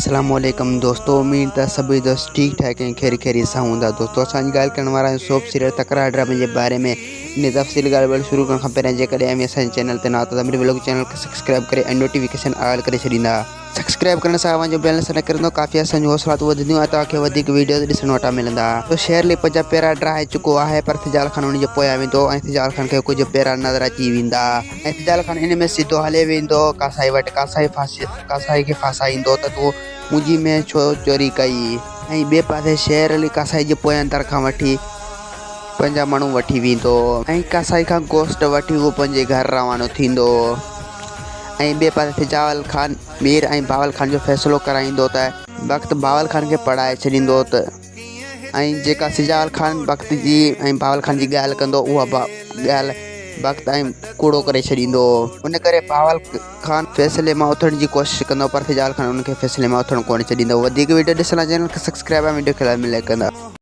अस्सलामुअलैकुम दोस्तों, उम्मीद है सभी दोस्त ठीक ठाक हैं, खैर खैरियत सां हूंदा। दोस्तों असां ॻाल्हि करण वारा आहियूं सोप सीरियल तकरार ड्रामे जे बारे में। इन तफ़सील ॻाल्हि शुरू करण खां पहिरियों जेकॾहिं असांजे चैनल ते न त व्लॉग चैनल खे सब्सक्राइब करे ऐं नोटिफिकेशन ऑल करे छॾींदा। सब्सक्राइब करण सां अव्हांजो बैलेंस न करंदो काफ़ी असांजो हौसला वधंदियूं ऐं तव्हांखे वधीक वीडियोज़ ॾिसण वटां मिलंदा। तो शेरली 5 पैरा ड्राहे चुको आहे पर सिजाल खान उन जे पोयां वेंदो ऐं सिजाल खान खे कुछ पैरा नज़र अची वेंदा ऐं सिजाल खान इन में सीधो हले वेंदो कासाई वटि। कासाई खे फासाईंदो त तूं मुंहिंजी में छो चोरी कई। ऐं ॿिए पासे शेर अली कासाई जे पोयां दर खां वठी 5 माण्हू वठी वेंदो ऐं कासाई खां गोश्त वठी उहो पंहिंजे घर रवानो थींदो। ऐं ॿिए पासे सिजाल खान मीर ऐं बावल खान जो फ़ैसिलो कराईंदो त वक़्तु बावल खान खे पढ़ाए छॾींदो त ऐं जेका सिजाल खान वक़्त जी ऐं बावल खान जी ॻाल्हि कंदो उहा ॻाल्हि वक़्तु ऐं कूड़ो करे छॾींदो। उन करे बावल खान फ़ैसिले मां उथण जी कोशिशि कंदो पर सिजाल खान उनखे फ़ैसिले मां उथण कोन छॾींदो। वधीक वीडियो ॾिसण चैनल खे सब्सक्राइब ऐं वीडियो खे मिले कंदा।